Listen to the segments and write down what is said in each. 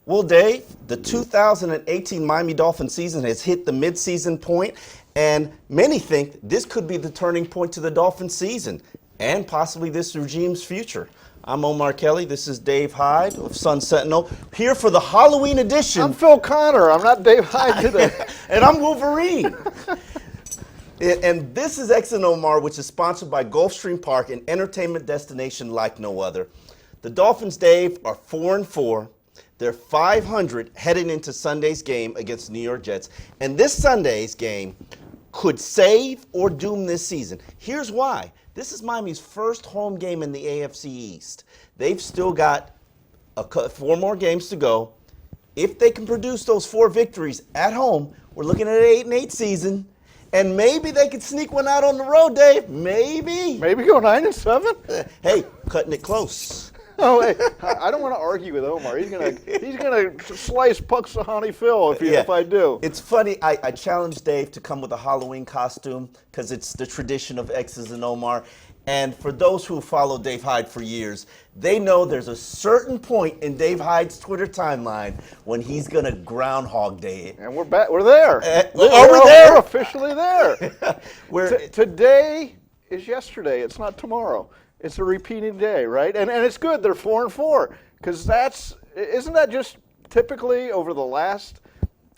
Well, Dave, the 2018 Miami Dolphins season has hit the midseason point, and many think this could be the turning point to the Dolphins season and possibly this regime's future. I'm Omar Kelly. This is Dave Hyde of Sun Sentinel, here for the Halloween edition. I'm Phil Connor. I'm not Dave Hyde today. And I'm Wolverine. And this is X and Omar, which is sponsored by Gulfstream Park, an entertainment destination like no other. The Dolphins, Dave, are 4-4. They're 500 heading into Sunday's game against the New York Jets. And this Sunday's game could save or doom this season. Here's why. This is Miami's first home game in the AFC East. They've still got 4 more games to go. If they can produce those 4 victories at home, we're looking at an 8-8 season. And maybe they could sneak one out on the road, Dave. Maybe. Maybe go 9-7? Hey, cutting it close. Oh, hey, I don't want to argue with Omar. He's gonna slice Puxahani Phil if I do. It's funny. I challenged Dave to come with a Halloween costume because it's the tradition of X's and Omar. And for those who follow Dave Hyde for years, they know there's a certain point in Dave Hyde's Twitter timeline when he's gonna Groundhog Day it. And we're back. We're there. Are we there? We're officially there. Today is yesterday. It's not tomorrow. It's a repeating day, right? And it's good they're 4-4 because isn't that just typically over the last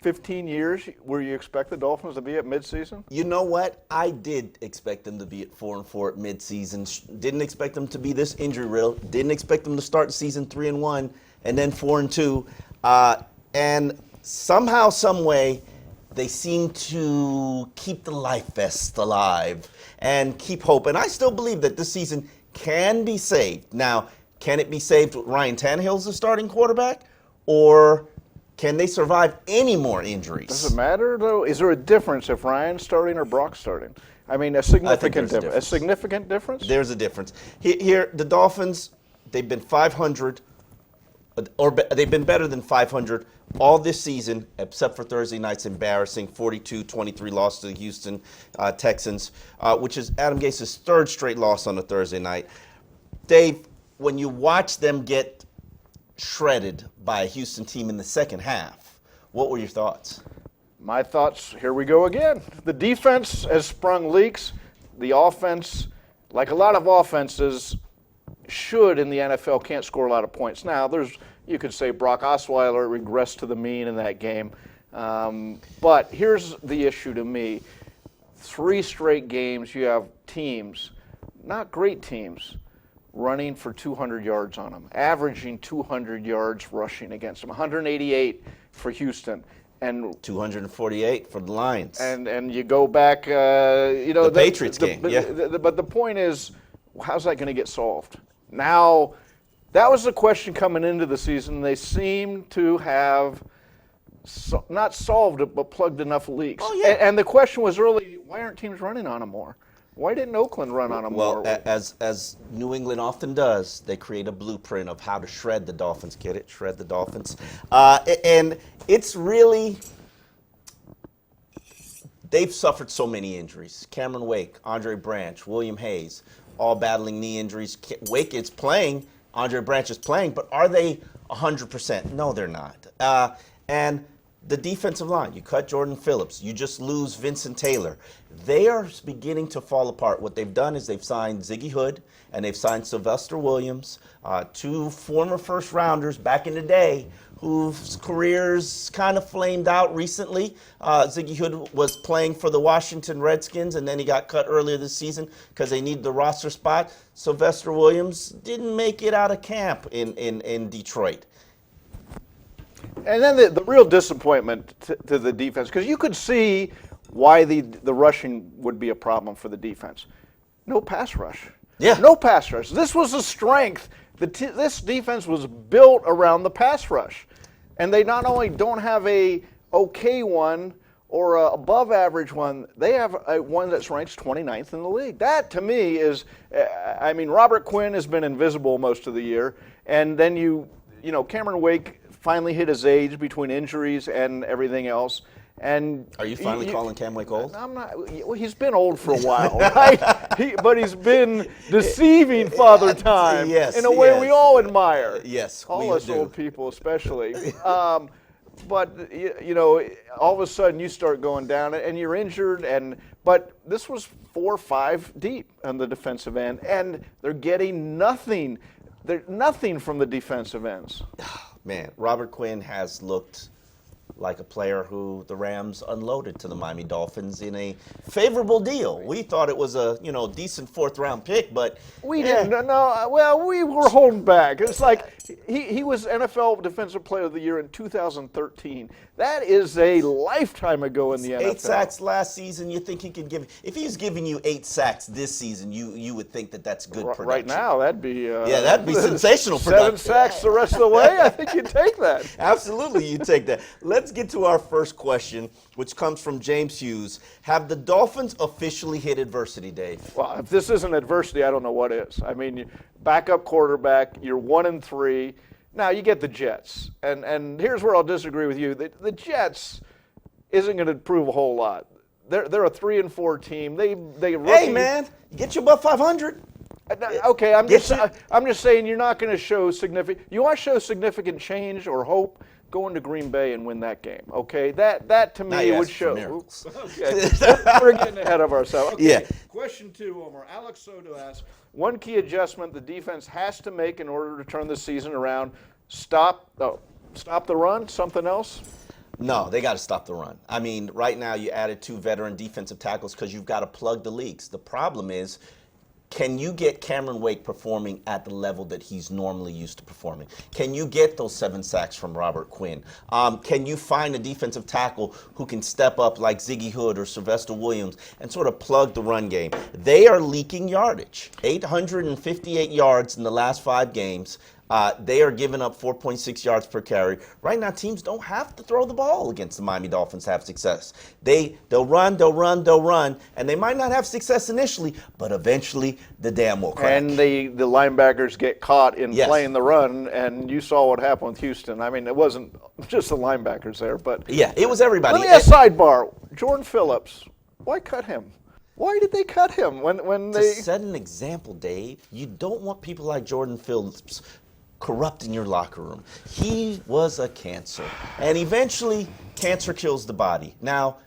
15 years where you expect the Dolphins to be at midseason? You know what? I did expect them to be at 4-4 at midseason. Didn't expect them to be this injury riddled. Didn't expect them to start the season 3-1 and then 4-2. And somehow, some way, they seem to keep the life vest alive and keep hope. And I still believe that this season can be saved. Now, can it be saved with Ryan Tannehill as the starting quarterback? Or can they survive any more injuries? Does it matter, though? Is there a difference if Ryan's starting or Brock's starting? I mean, a significant difference. A significant difference? There's a difference. Here, the Dolphins, they've been 500, or they've been better than 500 all this season, except for Thursday night's embarrassing 42-23 loss to the Houston Texans, which is Adam Gase's 3rd straight loss on a Thursday night. Dave, when you watch them get shredded by a Houston team in the second half, what were your thoughts? My thoughts, here we go again. The defense has sprung leaks. The offense, like a lot of offenses, should in the NFL can't score a lot of points. Now, you could say Brock Osweiler regressed to the mean in that game. But here's the issue to me. 3 straight games, you have teams, not great teams, running for 200 yards on them, averaging 200 yards rushing against them, 188 for Houston. And 248 for the Lions. And you go back, the Patriots game, but the point is, how's that going to get solved? Now, that was the question coming into the season. They seem to have not solved it, but plugged enough leaks. Oh, yeah. And the question was early, why aren't teams running on them more? Why didn't Oakland run on them more? Well, as New England often does, they create a blueprint of how to shred the Dolphins. Get it? Shred the Dolphins. And it's really, they've suffered so many injuries. Cameron Wake, Andre Branch, William Hayes, all battling knee injuries. Wake is playing. Andre Branch is playing, but are they 100%? No, they're not. And the defensive line, you cut Jordan Phillips, you just lose Vincent Taylor. They are beginning to fall apart. What they've done is they've signed Ziggy Hood and they've signed Sylvester Williams, 2 former first-rounders back in the day whose careers kind of flamed out recently. Ziggy Hood was playing for the Washington Redskins, and then he got cut earlier this season because they needed the roster spot. Sylvester Williams didn't make it out of camp in Detroit. And then the real disappointment to the defense, because you could see why the rushing would be a problem for the defense. No pass rush. Yeah. No pass rush. This was a strength. This defense was built around the pass rush. And they not only don't have a okay one or a above average one, they have a one that's ranked 29th in the league. That, to me, is, Robert Quinn has been invisible most of the year. And then Cameron Wake finally hit his age between injuries and everything else. And Are you finally calling Cam Wake old? I'm not. Well, he's been old for a while, right? But he's been deceiving Father Time in a way we all admire. Yes, all we us do. old people, especially. But all of a sudden you start going down, and you're injured. But this was 4 or 5 deep on the defensive end, and they're getting nothing. They're nothing from the defensive ends. Man, Robert Quinn has looked like a player who the Rams unloaded to the Miami Dolphins in a favorable deal. We thought it was a decent 4th-round pick, but we didn't. No, well, we were holding back. It's like he was NFL Defensive Player of the Year in 2013. That is a lifetime ago in the NFL. 8 sacks last season. You think he could give? If he's giving you 8 sacks this season, you would think that that's good production. Right now, that'd be that'd be sensational production. 7 sacks the rest of the way. I think you'd take that. Absolutely, you take that. Let's get to our first question, which comes from James Hughes. Have the Dolphins officially hit adversity, Dave? Well, if this isn't adversity, I don't know what is. I mean, backup quarterback, you're 1-3. Now, you get the Jets. And here's where I'll disagree with you. The Jets isn't going to prove a whole lot. They're a 3-4 team. Hey, man, get you above 500. Okay, I'm just saying you're not going to show significant. You want to show significant change or hope? Go into Green Bay and win that game. Okay, that to me would show. Okay. We're getting ahead of ourselves. Okay. Yeah. Question 2, Omar. Alex Soto asks, one key adjustment the defense has to make in order to turn the season around: stop the run. Something else? No, they got to stop the run. I mean, right now you added 2 veteran defensive tackles because you've got to plug the leaks. The problem is, can you get Cameron Wake performing at the level that he's normally used to performing? Can you get those 7 sacks from Robert Quinn? Can you find a defensive tackle who can step up like Ziggy Hood or Sylvester Williams and sort of plug the run game? They are leaking yardage. 858 yards in the last 5 games. They are giving up 4.6 yards per carry. Right now, teams don't have to throw the ball against the Miami Dolphins to have success. They'll run, and they might not have success initially, but eventually the dam will crack. And the linebackers get caught in playing the run, and you saw what happened with Houston. I mean, it wasn't just the linebackers there, but yeah, it was everybody. Let me ask sidebar. Jordan Phillips, why cut him? Why did they cut him when they set an example, Dave? You don't want people like Jordan Phillips corrupting your locker room. He was a cancer. And eventually, cancer kills the body. Now,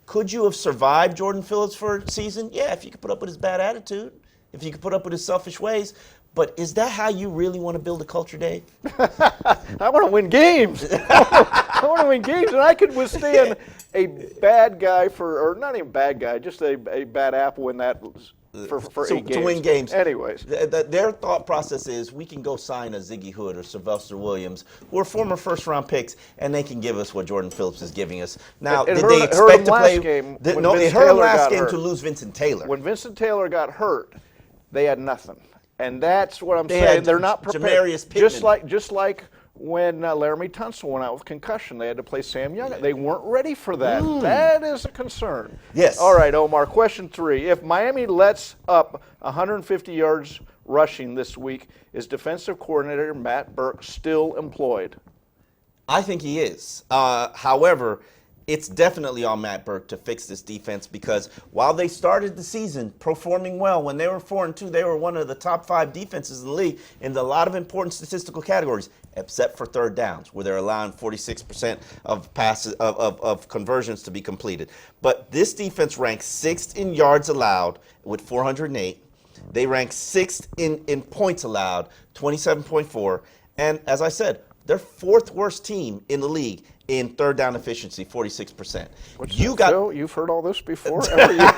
could you have survived Jordan Phillips for a season? Yeah, if you could put up with his bad attitude, if you could put up with his selfish ways. But is that how you really want to build a culture, Dave? I want to win games. I want to win games, and I could withstand a bad guy or not even bad guy, just a bad apple in that for 8 games. To win games. Anyways. Their thought process is we can go sign a Ziggy Hood or Sylvester Williams, who are former first-round picks, and they can give us what Jordan Phillips is giving us. Now, did they expect to play? No, it hurt them last game to lose Vincent Taylor. When Vincent Taylor got hurt, they had nothing. And that's what I'm saying. They're not prepared. Jameis Pittman. Just like when Laramie Tunsil went out with concussion, they had to play Sam Young. They weren't ready for that. That is a concern. Yes. All right, Omar, question 3. If Miami lets up 150 yards rushing this week, is defensive coordinator Matt Burke still employed? I think he is. However, it's definitely on Matt Burke to fix this defense because while they started the season performing well, when they were 4-2, they were one of the top 5 defenses in the league in a lot of important statistical categories, except for third downs, where they're allowing 46% of passes of conversions to be completed. But this defense ranks 6th in yards allowed with 408. They rank 6th in points allowed, 27.4. And as I said, they're 4th worst team in the league in third down efficiency, 46%. Phil, you've heard all this before? Every year.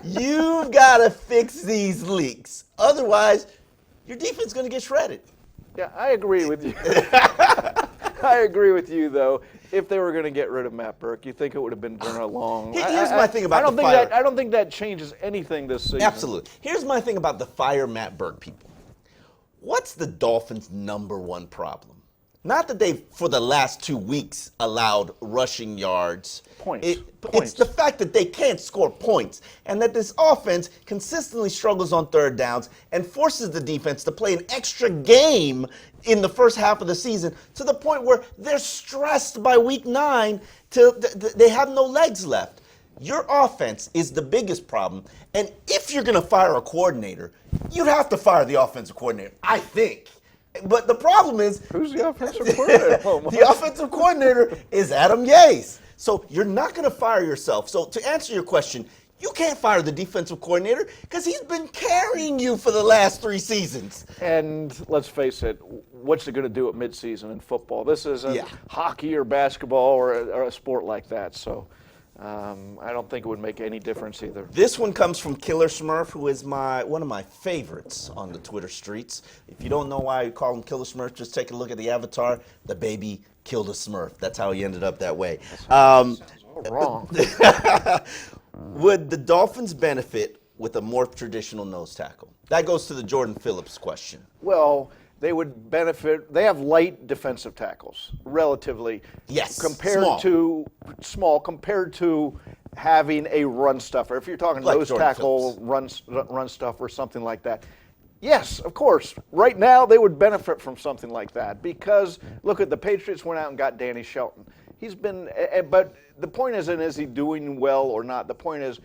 You've got to fix these leaks. Otherwise, your defense is going to get shredded. Yeah, I agree with you. I agree with you, though. If they were going to get rid of Matt Burke, you think it would have been done along. Here's my thing about the fire. I don't think that changes anything this season. Absolutely. Here's my thing about the fire Matt Burke people. What's the Dolphins' #1 problem? Not that they've, for the last 2 weeks, allowed rushing yards. Points. It's the fact that they can't score points and that this offense consistently struggles on third downs and forces the defense to play an extra game in the first half of the season to the point where they're stressed by week 9 till they have no legs left. Your offense is the biggest problem. And if you're going to fire a coordinator, you'd have to fire the offensive coordinator, I think. But the problem is, who's the offensive coordinator? The offensive coordinator is Adam Gase. So you're not going to fire yourself. So to answer your question, you can't fire the defensive coordinator because he's been carrying you for the last 3 seasons. And let's face it, what's it going to do at midseason in football? This isn't hockey or basketball or a sport like that. So I don't think it would make any difference either. This one comes from Killer Smurf, who is one of my favorites on the Twitter streets. If you don't know why you call him Killer Smurf, just take a look at the avatar. The baby killed a Smurf. That's how he ended up that way. Sounds all wrong. Would the Dolphins benefit with a more traditional nose tackle? That goes to the Jordan Phillips question. Well, they would benefit. They have light defensive tackles, relatively. Yes, compared compared to having a run stuffer. If you're talking Like nose Jordan tackle, run stuff, or something like that. Yes, of course. Right now, they would benefit from something like that because look at the Patriots went out and got Danny Shelton. He's been, but the point isn't is he doing well or not. The point is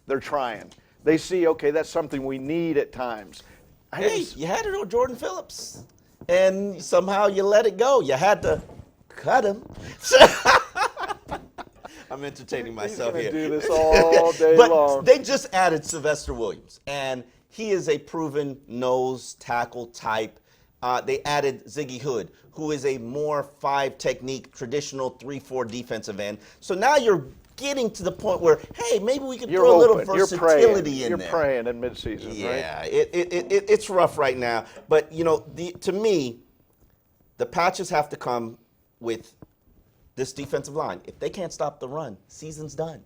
they're trying. They see, okay, that's something we need at times. Hey, you had it on Jordan Phillips, and somehow you let it go. You had to cut him. I'm entertaining myself He's here. do this all day but long. They just added Sylvester Williams, and he is a proven nose tackle type. They added Ziggy Hood, who is a more 5 technique, traditional 3-4 defensive end. So now you're getting to the point where, hey, maybe we could throw a little versatility in there. You're praying in midseason, right? Yeah, it's rough right now. But, you know, to me, the patches have to come with this defensive line. If they can't stop the run, season's done.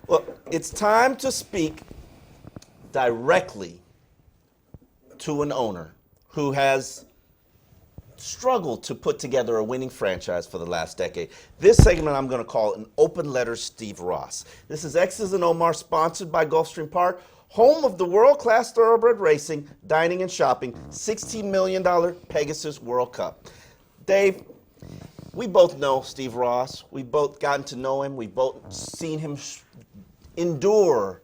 Well, it's time to speak directly to an owner who has struggled to put together a winning franchise for the last decade. This segment I'm going to call an open letter Steve Ross. This is X's and Omar, sponsored by Gulfstream Park, home of the world-class thoroughbred racing, dining and shopping, $16 million Pegasus World Cup. Dave, we both know Steve Ross. We've both gotten to know him. We've both seen him endure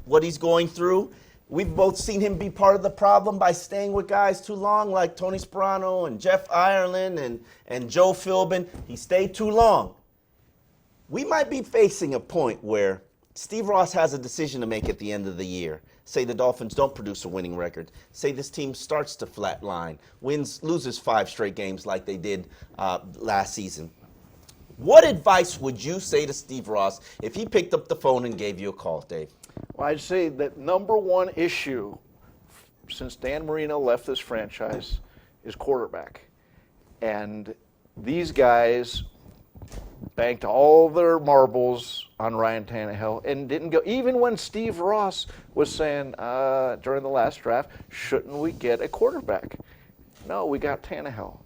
what he's going through. We've both seen him be part of the problem by staying with guys too long, like Tony Sperano and Jeff Ireland and Joe Philbin. He stayed too long. We might be facing a point where Steve Ross has a decision to make at the end of the year. Say the Dolphins don't produce a winning record. Say this team starts to flatline, loses 5 straight games like they did last season. What advice would you say to Steve Ross if he picked up the phone and gave you a call, Dave? Well, I'd say that number one issue since Dan Marino left this franchise is quarterback. And these guys banked all their marbles on Ryan Tannehill and didn't go, even when Steve Ross was saying during the last draft, shouldn't we get a quarterback? No, we got Tannehill.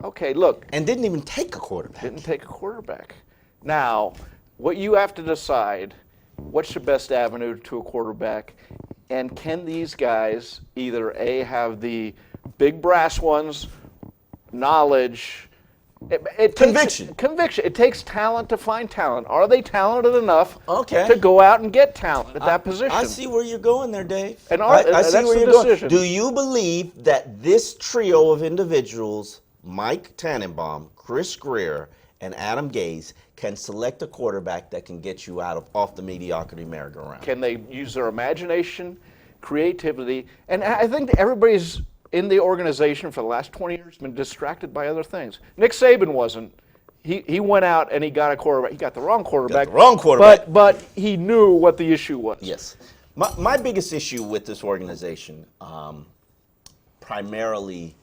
Okay, look. And didn't even take a quarterback. Didn't take a quarterback. Now, what you have to decide, what's the best avenue to a quarterback, and can these guys either A, have the big brass ones, knowledge, Conviction. Conviction. It takes talent to find talent. Are they talented enough Okay. to go out and get talent at that position? I see where you're going there, Dave. And I see that's where the you're decision. going. Do you believe that this trio of individuals, Mike Tannenbaum, Chris Greer, and Adam Gase, can select a quarterback that can get you off the mediocrity merry-go-round? Can they use their imagination, creativity? And I think that everybody's in the organization for the last 20 years been distracted by other things. Nick Saban wasn't. He went out and he got a quarterback. He got the wrong quarterback. Got the wrong quarterback. But he knew what the issue was. Yes. My biggest issue with this organization, primarily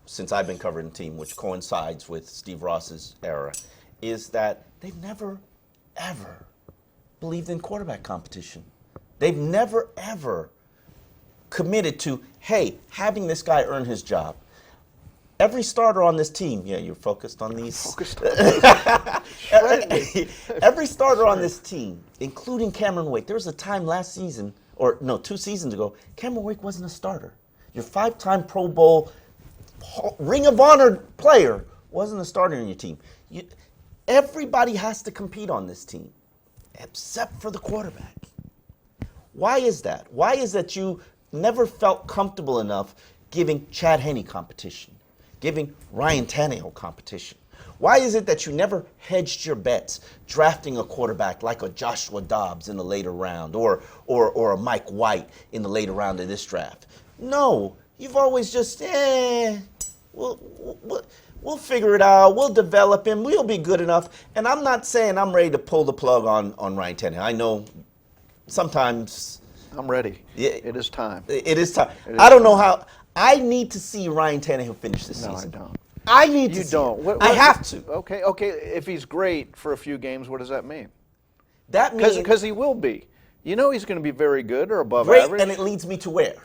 since I've been covering the team, which coincides with Steve Ross's era, is that they've never, ever believed in quarterback competition. They've never, ever committed to, hey, having this guy earn his job. Every starter on this team, yeah, you're focused on these. Focused on Every starter on this team, including Cameron Wake, there was a time last season, or no, 2 seasons ago, Cameron Wake wasn't a starter. Your 5-time Pro Bowl Ring of Honor player wasn't a starter in your team. Everybody has to compete on this team, except for the quarterback. Why is that? Why is that you never felt comfortable enough giving Chad Henne competition, giving Ryan Tannehill competition? Why is it that you never hedged your bets drafting a quarterback like a Joshua Dobbs in the later round or a Mike White in the later round of this draft? No, you've always just, we'll figure it out. We'll develop him. We'll be good enough. And I'm not saying I'm ready to pull the plug on Ryan Tannehill. I know sometimes. I'm ready. Yeah, it is time. It is time. I don't know how. I need to see Ryan Tannehill finish this season. No, I don't. I need to. You don't. What, I have to. Okay. If he's great for a few games, what does that mean? That means because he will be. You know he's going to be very good or above great, average. and it leads me to where?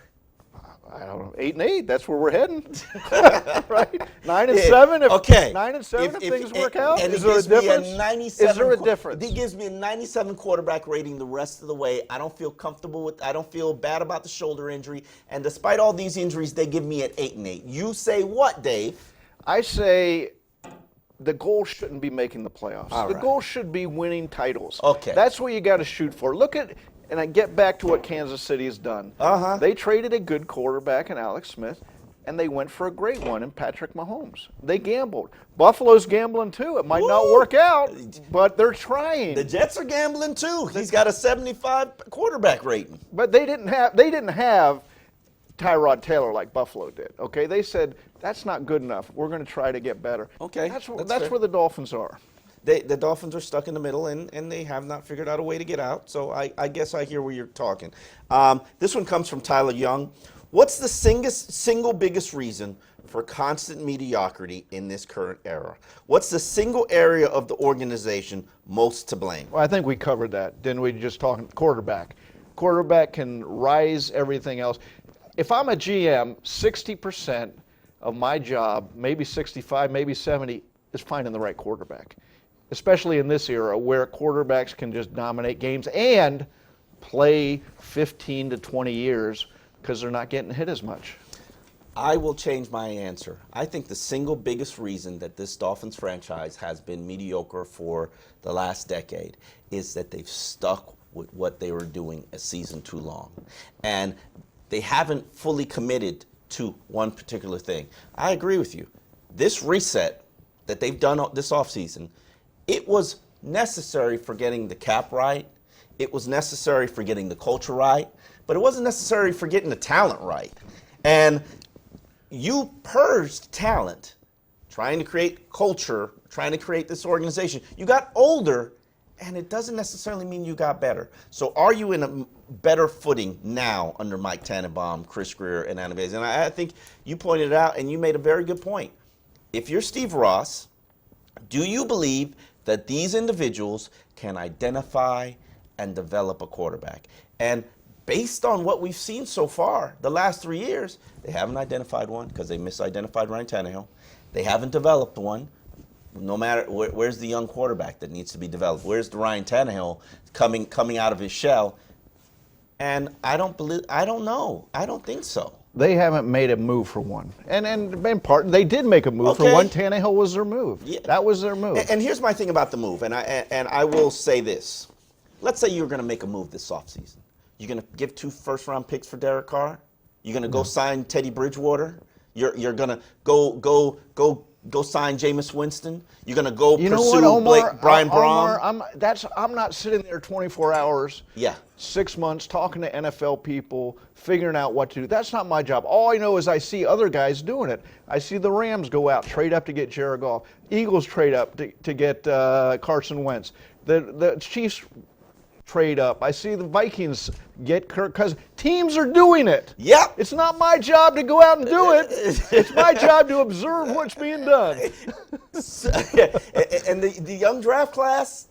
I don't know. 8-8. That's where we're heading. Right. 9-7. Okay. 9-7. If things work out, and is there a difference? Is there a difference? He gives me a 97 quarterback rating the rest of the way. I don't feel comfortable with. I don't feel bad about the shoulder injury. And despite all these injuries, they give me at 8-8. You say what, Dave? I say the goal shouldn't be making the playoffs. All the right. goal should be winning titles. Okay. That's what you got to shoot for. Look at, and I get back to what Kansas City has done. Uh-huh. They traded a good quarterback in Alex Smith, and they went for a great one in Patrick Mahomes. They gambled. Buffalo's gambling too. It might not work out, but they're trying. The Jets are gambling too. He's got a 75 quarterback rating. But they didn't have Tyrod Taylor like Buffalo did. Okay, they said that's not good enough. We're going to try to get better. Okay, that's fair. where the Dolphins are. The Dolphins are stuck in the middle, and they have not figured out a way to get out. So I guess I hear where you're talking. This one comes from Tyler Young. What's the single biggest reason for constant mediocrity in this current era? What's the single area of the organization most to blame? Well, I think we covered that. Didn't we? Just talking quarterback. Quarterback can rise everything else. If I'm a GM, 60% of my job, maybe 65, maybe 70, is finding the right quarterback. Especially in this era where quarterbacks can just dominate games and play 15 to 20 years because they're not getting hit as much. I will change my answer. I think the single biggest reason that this Dolphins franchise has been mediocre for the last decade is that they've stuck with what they were doing a season too long. And they haven't fully committed to one particular thing. I agree with you. This reset that they've done this offseason, it was necessary for getting the cap right. It was necessary for getting the culture right. But it wasn't necessary for getting the talent right. And you purged talent, trying to create culture, trying to create this organization. You got older, and it doesn't necessarily mean you got better. So are you in a better footing now under Mike Tannenbaum, Chris Greer, and Adam Gase? And I think you pointed it out, and you made a very good point. If you're Steve Ross, do you believe that these individuals can identify and develop a quarterback? And based on what we've seen so far, the last 3 years, they haven't identified one because they misidentified Ryan Tannehill. They haven't developed one. No matter where's the young quarterback that needs to be developed? Where's the Ryan Tannehill coming out of his shell? And I don't know. I don't think so. They haven't made a move for one. And in part, they did make a move for one. Tannehill was their move. Yeah. That was their move. And here's my thing about the move, and I will say this. Let's say you're going to make a move this offseason. You're going to give 2 first-round picks for Derek Carr? You're going to go sign Teddy Bridgewater? You're going to go sign Jameis Winston? You're going to go pursue Brian Braun? I'm not sitting there 24 hours, 6 months, talking to NFL people, figuring out what to do. That's not my job. All I know is I see other guys doing it. I see the Rams go out, trade up to get Jared Goff. Eagles trade up to get Carson Wentz. The Chiefs trade up. I see the Vikings get Kirk Cousins. Teams are doing it. Yep. It's not my job to go out and do it. It's my job to observe what's being done. And the young draft class,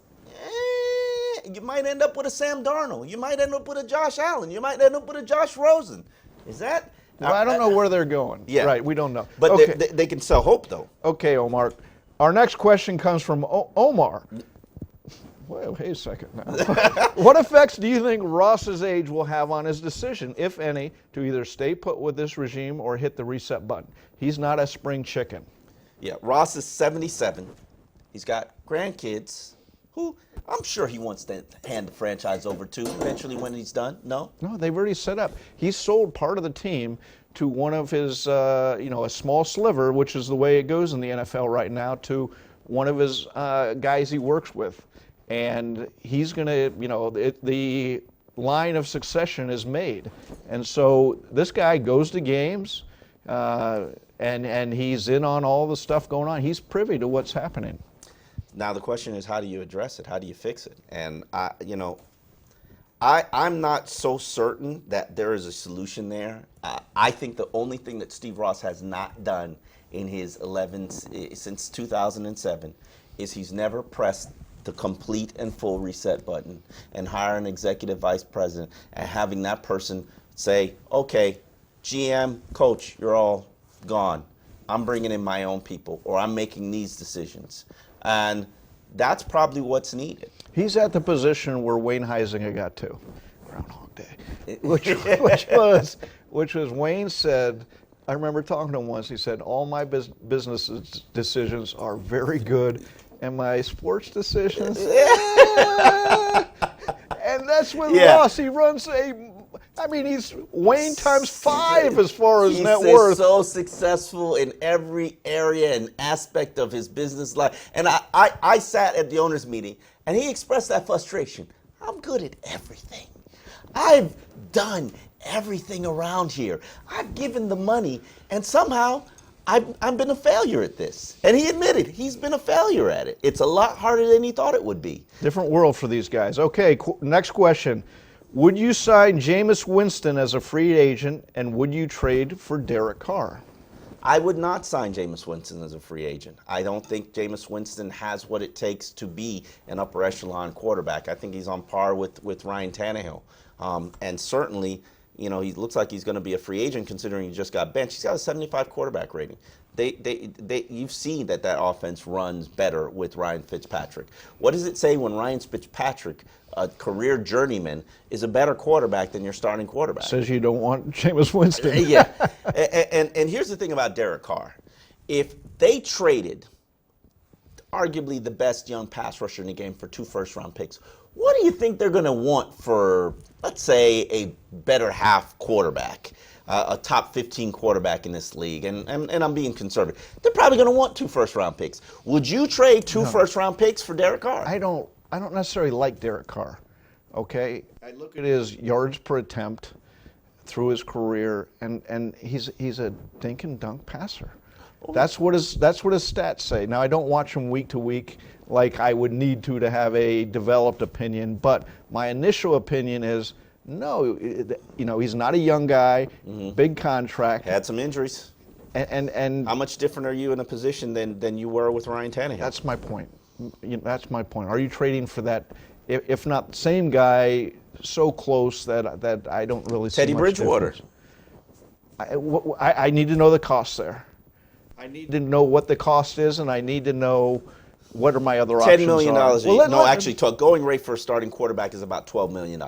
you might end up with a Sam Darnold. You might end up with a Josh Allen. You might end up with a Josh Rosen. Is that? Well, I don't know where they're going. Yeah. Right, we don't know. But okay. they can sell hope, though. Okay, Omar. Our next question comes from Omar. Well, hey a second now. What effects do you think Ross's age will have on his decision, if any, to either stay put with this regime or hit the reset button? He's not a spring chicken. Yeah, Ross is 77. He's got grandkids who I'm sure he wants to hand the franchise over to eventually when he's done. No? No, they've already set up. He sold part of the team to one of his, a small sliver, which is the way it goes in the NFL right now, to one of his guys he works with. And he's going to, the line of succession is made. And so this guy goes to games, and he's in on all the stuff going on. He's privy to what's happening. Now the question is, how do you address it? How do you fix it? And I'm not so certain that there is a solution there. I think the only thing that Steve Ross has not done in his since 2007 is he's never pressed the complete and full reset button and hire an executive vice president and having that person say, okay, GM, coach, you're all gone. I'm bringing in my own people, or I'm making these decisions. And that's probably what's needed. He's at the position where Wayne Huizenga got to, Groundhog Day, which was Wayne said, I remember talking to him once, he said, all my business decisions are very good, and my sports decisions, and that's with Ross. He runs he's Wayne times 5 as far as net worth. He's so successful in every area and aspect of his business life. And I sat at the owners' meeting, and he expressed that frustration. I'm good at everything. I've done everything around here. I've given the money, and somehow I've been a failure at this. And he admitted he's been a failure at it. It's a lot harder than he thought it would be. Different world for these guys. Okay, next question. Would you sign Jameis Winston as a free agent, and would you trade for Derek Carr? I would not sign Jameis Winston as a free agent. I don't think Jameis Winston has what it takes to be an upper echelon quarterback. I think he's on par with Ryan Tannehill. And certainly, he looks like he's going to be a free agent considering he just got benched. He's got a 75 quarterback rating. You've seen that offense runs better with Ryan Fitzpatrick. What does it say when Ryan Fitzpatrick, a career journeyman, is a better quarterback than your starting quarterback? Says you don't want Jameis Winston. Yeah. And here's the thing about Derek Carr. If they traded arguably the best young pass rusher in the game for 2 first-round picks, what do you think they're going to want for, let's say, a better half quarterback, a top 15 quarterback in this league? And I'm being conservative. They're probably going to want 2 first-round picks. Would you trade 2 first-round picks for Derek Carr? I don't necessarily like Derek Carr. Okay, I look at his yards per attempt through his career, and he's a dink and dunk passer. That's what his stats say. Now, I don't watch him week to week like I would need to have a developed opinion, but my initial opinion is no. He's not a young guy, big contract. Had some injuries. And how much different are you in a position than you were with Ryan Tannehill? That's my point. That's my point. Are you trading for that, if not the same guy, so close that I don't really see Teddy much Bridgewater. difference? I need to know the cost there. I need to know what the cost is, and I need to know what are my other options. $10 million. Well, going rate for a starting quarterback is about $12 million.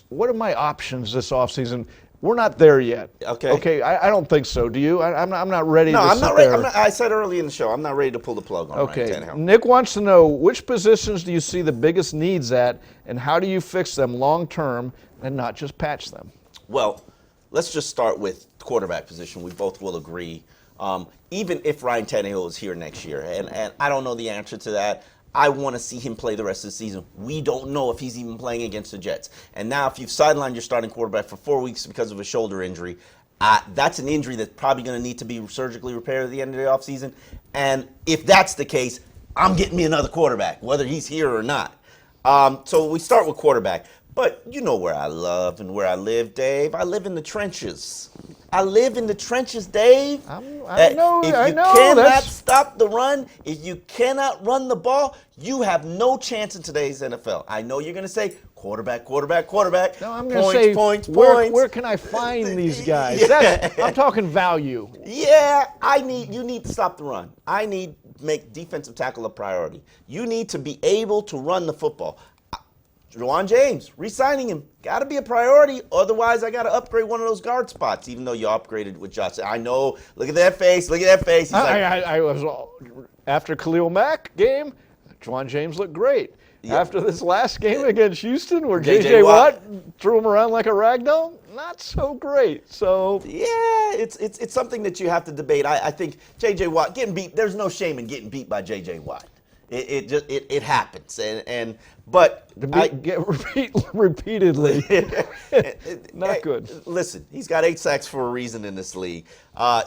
What are my options this offseason? We're not there yet. Okay, I don't think so. Do you? I'm not ready to I'm sit not ready. there. I said early in the show, I'm not ready to pull the plug on Ryan Tannehill. Nick wants to know, which positions do you see the biggest needs at, and how do you fix them long term and not just patch them? Well, let's just start with quarterback position. We both will agree. Even if Ryan Tannehill is here next year, and I don't know the answer to that, I want to see him play the rest of the season. We don't know if he's even playing against the Jets. And now if you've sidelined your starting quarterback for 4 weeks because of a shoulder injury, that's an injury that's probably going to need to be surgically repaired at the end of the offseason. And if that's the case, I'm getting me another quarterback, whether he's here or not. So we start with quarterback. But you know where I love and where I live, Dave. I live in the trenches. I live in the trenches, Dave. I know. If you cannot stop the run, if you cannot run the ball, you have no chance in today's NFL. I know you're going to say quarterback, quarterback, quarterback. No, I'm going to say, points. Where can I find these guys? Yeah. I'm talking value. Yeah, you need to stop the run. I need to make defensive tackle a priority. You need to be able to run the football. Juwan James, re-signing him, got to be a priority. Otherwise, I got to upgrade one of those guard spots, even though you upgraded with Josh. I know, look at that face, look at that face. He's I was, after Khalil Mack game, Juwan James looked great. Yeah. After this last game against Houston, where J.J. Watt threw him around like a ragdoll, not so great. So yeah, it's something that you have to debate. I think J.J. Watt getting beat. There's no shame in getting beat by J.J. Watt. It happens, but repeatedly, not good. Listen, he's got 8 sacks for a reason in this league.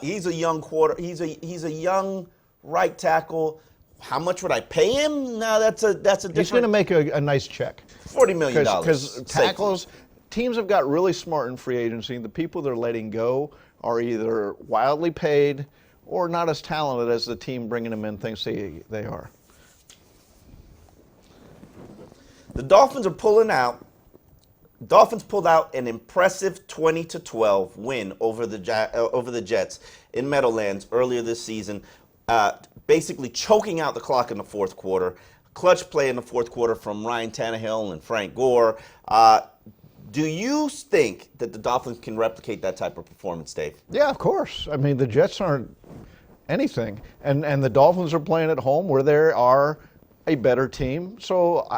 He's a young He's a young right tackle. How much would I pay him? No, that's a different. He's going to make a nice check. $40 million. Because tackles, teams have got really smart in free agency. The people they're letting go are either wildly paid or not as talented as the team bringing them in thinks they are. The Dolphins are pulling out. Dolphins pulled out an impressive 20-12 win over the Jets in Meadowlands earlier this season, basically choking out the clock in the fourth quarter. Clutch play in the fourth quarter from Ryan Tannehill and Frank Gore. Do you think that the Dolphins can replicate that type of performance, Dave? Yeah, of course. I mean, the Jets aren't anything, and the Dolphins are playing at home where they are a better team. So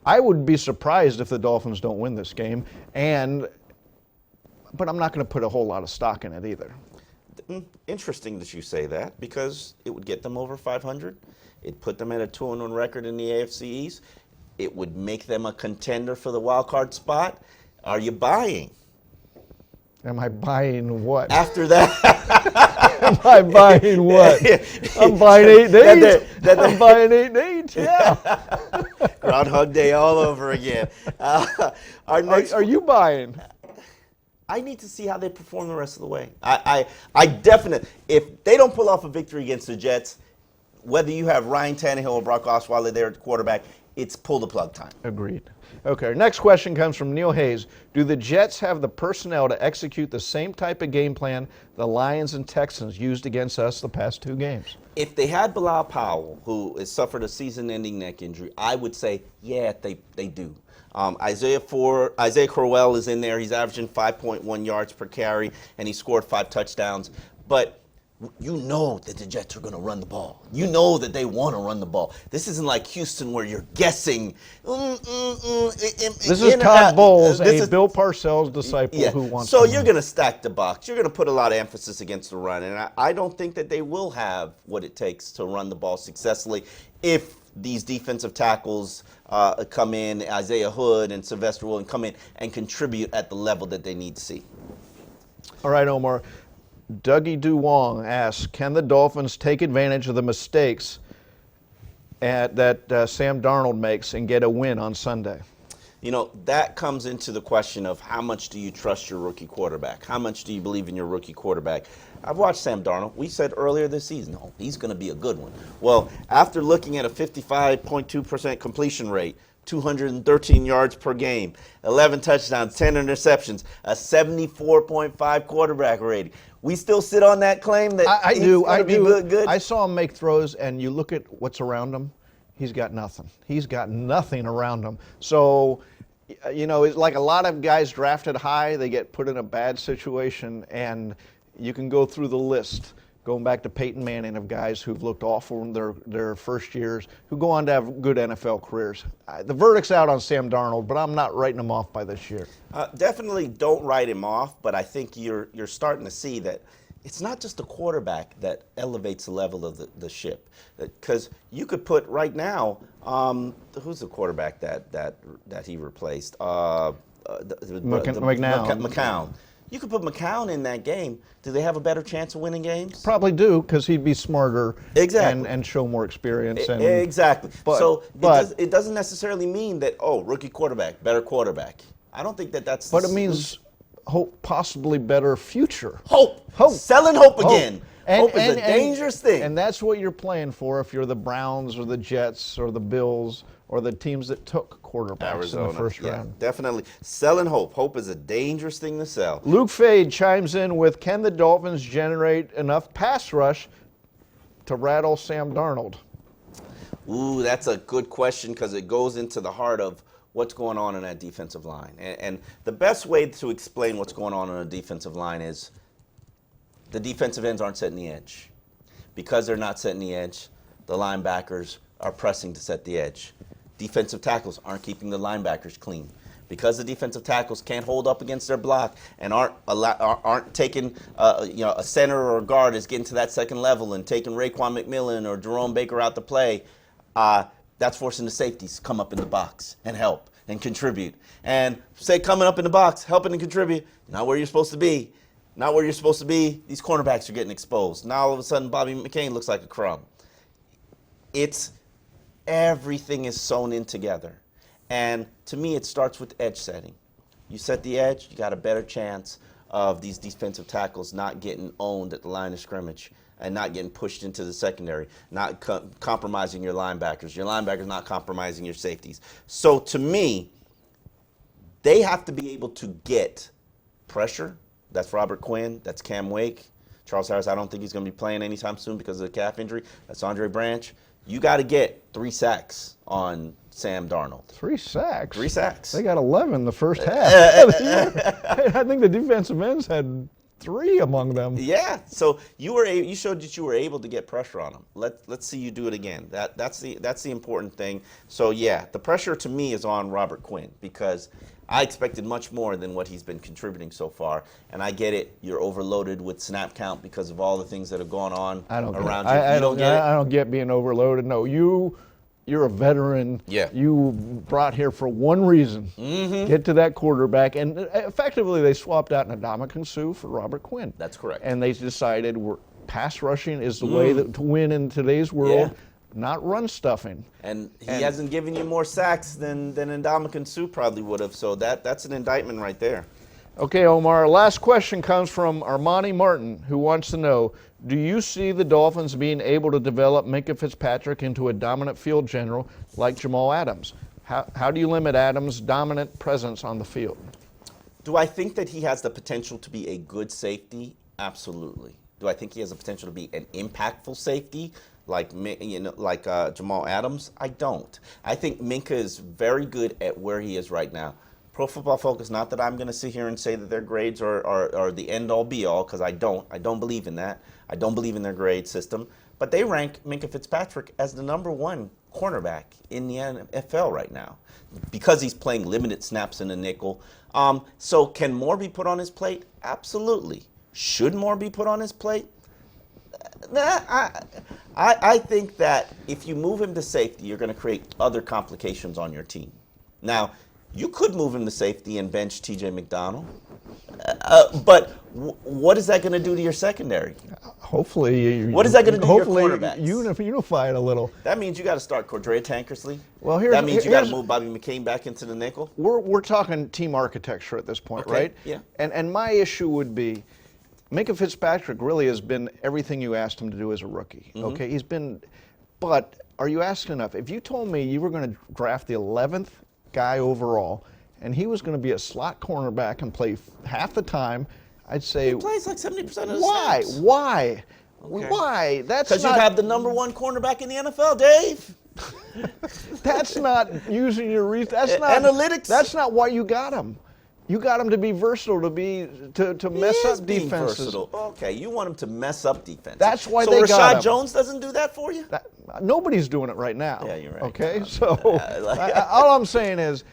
I would be surprised if the Dolphins don't win this game, but I'm not going to put a whole lot of stock in it either. Interesting that you say that, because it would get them over 500. It'd put them at a 2-1 record in the AFC East. It would make them a contender for the wild card spot. Are you buying? Am I buying what? After that. Am I buying what? I'm buying 8-8. I'm buying 8-8. Yeah. Groundhog Day all over again. Are you buying? I need to see how they perform the rest of the way. I definitely, if they don't pull off a victory against the Jets, whether you have Ryan Tannehill or Brock Osweiler there at the quarterback, it's pull the plug time. Agreed. Okay, next question comes from Neil Hayes. Do the Jets have the personnel to execute the same type of game plan the Lions and Texans used against us the past 2 games? If they had Bilal Powell, who has suffered a season-ending neck injury, I would say, yeah, they do. Isaiah Crowell is in there. He's averaging 5.1 yards per carry, and he scored 5 touchdowns. But you know that the Jets are going to run the ball. You know that they want to run the ball. This isn't like Houston where you're guessing. This is Todd Bowles, a Bill Parcells disciple who wants So to you're going to stack the box. You're going to put a lot of emphasis against the run. And I don't think that they will have what it takes to run the ball successfully if these defensive tackles come in, Isaiah Hood and Sylvester Williams come in and contribute at the level that they need to see. All right, Omar. Dougie Duwong asks, can the Dolphins take advantage of the mistakes that Sam Darnold makes and get a win on Sunday? You know, that comes into the question of how much do you trust your rookie quarterback? How much do you believe in your rookie quarterback? I've watched Sam Darnold. We said earlier this season, oh, he's going to be a good one. Well, after looking at a 55.2% completion rate, 213 yards per game, 11 touchdowns, 10 interceptions, a 74.5 quarterback rating. We still sit on that claim that I do. Good? I saw him make throws, and you look at what's around him, he's got nothing. He's got nothing around him. So, you know, it's like a lot of guys drafted high, they get put in a bad situation, and you can go through the list, going back to Peyton Manning, of guys who've looked awful in their first years, who go on to have good NFL careers. The verdict's out on Sam Darnold, but I'm not writing him off by this year. Definitely don't write him off, but I think you're starting to see that it's not just the quarterback that elevates the level of the ship. Because you could put right now, who's the quarterback that he replaced? McCown. You could put McCown in that game. Do they have a better chance of winning games? Probably do, because he'd be smarter exactly. and show more experience. Exactly. But it doesn't necessarily mean that, rookie quarterback, better quarterback. I don't think that's... But it means hope, possibly better future. Hope. Selling hope again. Hope is a dangerous thing. And that's what you're playing for if you're the Browns or the Jets or the Bills or the teams that took quarterbacks in the first round. Definitely. Selling hope. Hope is a dangerous thing to sell. Luke Fade chimes in with, can the Dolphins generate enough pass rush to rattle Sam Darnold? Ooh, that's a good question because it goes into the heart of what's going on in that defensive line. And the best way to explain what's going on a defensive line is the defensive ends aren't setting the edge. Because they're not setting the edge, the linebackers are pressing to set the edge. Defensive tackles aren't keeping the linebackers clean. Because the defensive tackles can't hold up against their block and aren't taking, a center or a guard is getting to that second level and taking Raekwon McMillan or Jerome Baker out to play, that's forcing the safeties to come up in the box and help and contribute. And say coming up in the box, helping and contribute, not where you're supposed to be. Not where you're supposed to be. These cornerbacks are getting exposed. Now all of a sudden Bobby McCain looks like a crumb. Everything is sewn in together. And to me, it starts with edge setting. You set the edge, you got a better chance of these defensive tackles not getting owned at the line of scrimmage and not getting pushed into the secondary, not compromising your linebackers not compromising your safeties. So to me, they have to be able to get pressure. That's Robert Quinn, that's Cam Wake. Charles Harris, I don't think he's going to be playing anytime soon because of the calf injury. That's Andre Branch. You got to get 3 sacks on Sam Darnold. 3 sacks? 3 sacks. They got 11 the first half. I think the defensive ends had 3 among them. Yeah, so you showed that you were able to get pressure on them. Let's see you do it again. That's the important thing. So yeah, the pressure to me is on Robert Quinn because I expected much more than what he's been contributing so far. And I get it. You're overloaded with snap count because of all the things that have gone on around you. I don't get being overloaded. No, you're a veteran. Yeah. You brought here for one reason. Get to that quarterback. And effectively, they swapped out Ndamukong Suh for Robert Quinn. That's correct. And they decided pass rushing is the way to win in today's world. Yeah. Not run stuffing. And he hasn't given you more sacks than Ndamukong Suh probably would have. So that's an indictment right there. Okay, Omar, last question comes from Armani Martin, who wants to know, do you see the Dolphins being able to develop Minkah Fitzpatrick into a dominant field general like Jamal Adams? How do you limit Adams' dominant presence on the field? Do I think that he has the potential to be a good safety? Absolutely. Do I think he has the potential to be an impactful safety like Jamal Adams? I don't. I think Minkah is very good at where he is right now. Pro Football Focus, not that I'm going to sit here and say that their grades are the end-all be-all, because I don't. I don't believe in that. I don't believe in their grade system. But they rank Minkah Fitzpatrick as the #1 cornerback in the NFL right now because he's playing limited snaps in the nickel. So can more be put on his plate? Absolutely. Should more be put on his plate? I think that if you move him to safety, you're going to create other complications on your team. Now, you could move him to safety and bench T.J. McDonald, but what is that going to do to your secondary? Hopefully, what is that going to do to your quarterbacks? Hopefully, unify it a little. That means you got to start Cordrea Tankersley. Well, that means you got to move Bobby McCain back into the nickel. We're talking team architecture at this point, okay, right? Yeah. And my issue would be, Minkah Fitzpatrick really has been everything you asked him to do as a rookie. Mm-hmm. Okay, he's been, but are you asking enough? If you told me you were going to draft the 11th guy overall, and he was going to be a slot cornerback and play half the time, I'd say, he plays like 70% of the why? snaps. Why? Okay. Why? That's because you have the #1 cornerback in the NFL, Dave. That's not using your that's not analytics. That's not why you got him. You got him to be versatile, to mess up defenses. Versatile. Okay, you want him to mess up defense. That's why so they got him. Rashad Jones doesn't do that for you? Nobody's doing it right now. Yeah, you're right. Okay, so all I'm saying is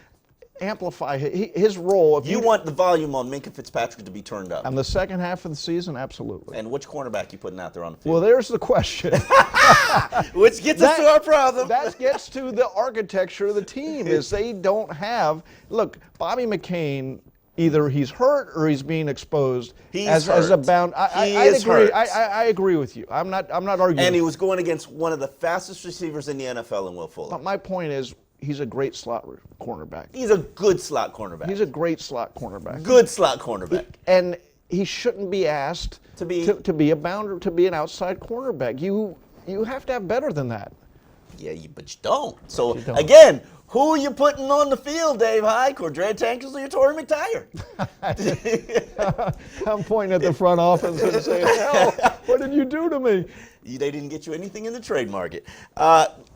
amplify his role. If you want the volume on Minkah Fitzpatrick to be turned up. On the second half of the season, absolutely. And which cornerback you putting out there on the field? Well, there's the question. Which gets us to our problem. That gets to the architecture of the team, is they don't have, look, Bobby McCain, either he's hurt or he's being exposed as a bound. I agree with you. I'm not arguing. And he was going against one of the fastest receivers in the NFL in Will Fuller. But my point is, he's a great slot cornerback. He's a good slot cornerback. He's a great slot cornerback. Good slot cornerback. And he shouldn't be asked to be a bounder, to be an outside cornerback. You have to have better than that. Yeah, but you don't. So again, Who are you putting on the field, Dave Hyde? Cordrea Tankersley or Torrey McTyer? I'm pointing at the front office and saying, hell, what did you do to me? They didn't get you anything in the trade market.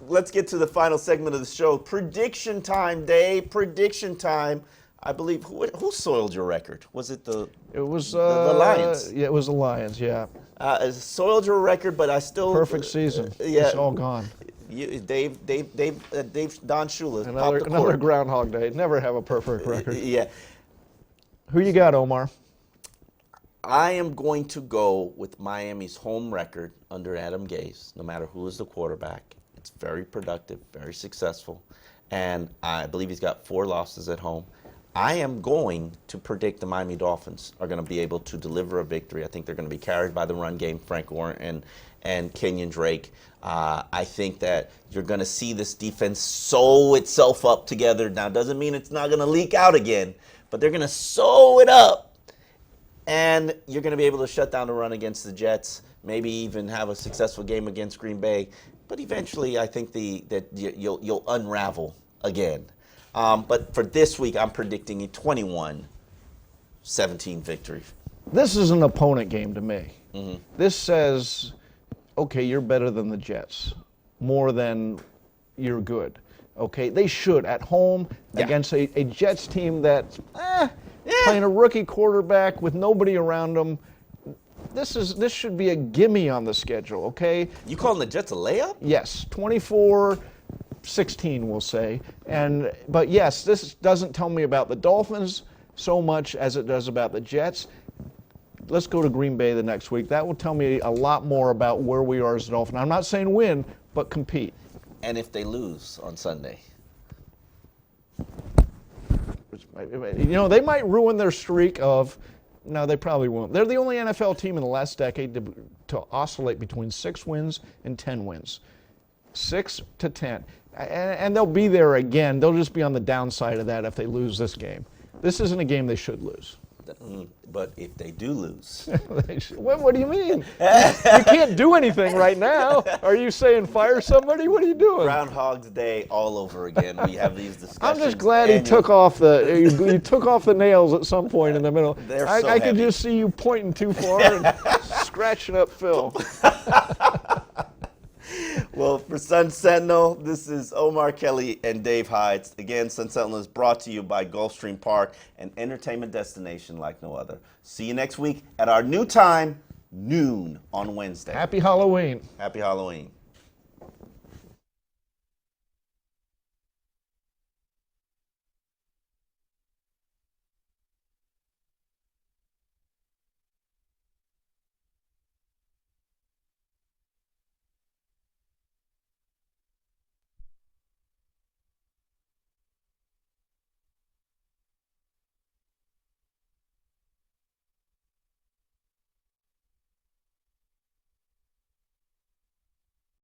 Let's get to the final segment of the show. Prediction time, Dave. Prediction time. I believe, who soiled your record? Was it the Lions? Yeah, it was the Lions, yeah. Soiled your record, but I still... Perfect season. Yeah. It's all gone. Dave, Don Shula. Another Groundhog Day. Never have a perfect record. Yeah. Who you got, Omar? I am going to go with Miami's home record under Adam Gase, no matter who is the quarterback. It's very productive, very successful, and I believe he's got 4 losses at home. I am going to predict the Miami Dolphins are going to be able to deliver a victory. I think they're going to be carried by the run game, Frank Gore and Kenyon Drake. I think that you're going to see this defense sew itself up together. Now, doesn't mean it's not going to leak out again, but they're going to sew it up, and you're going to be able to shut down the run against the Jets, maybe even have a successful game against Green Bay. But eventually, I think that you'll unravel again. But for this week, I'm predicting a 21-17 victory. This is an opponent game to me. Mm-hmm. This says, okay, you're better than the Jets, more than you're good. Okay, they should at home against a Jets team that's playing a rookie quarterback with nobody around them. This should be a gimme on the schedule. Okay. You calling the Jets a layup? Yes, 24-16, we'll say. But yes, this doesn't tell me about the Dolphins so much as it does about the Jets. Let's go to Green Bay the next week. That will tell me a lot more about where we are as a Dolphin. I'm not saying win, but compete. And if they lose on Sunday? They might ruin their streak of... No, they probably won't. They're the only NFL team in the last decade to oscillate between 6 wins and 10 wins. 6 to 10. And they'll be there again. They'll just be on the downside of that if they lose this game. This isn't a game they should lose. But if they do lose. What do you mean? You can't do anything right now. Are you saying fire somebody? What are you doing? Groundhog's Day all over again. We have these discussions. I'm just glad he took off you took off the nails at some point in the middle. I could just see you pointing too far and scratching up Phil. Well, for Sun Sentinel, this is Omar Kelly and Dave Hyde. Again, Sun Sentinel is brought to you by Gulfstream Park, an entertainment destination like no other. See you next week at our new time, noon on Wednesday. Happy Halloween. Happy Halloween.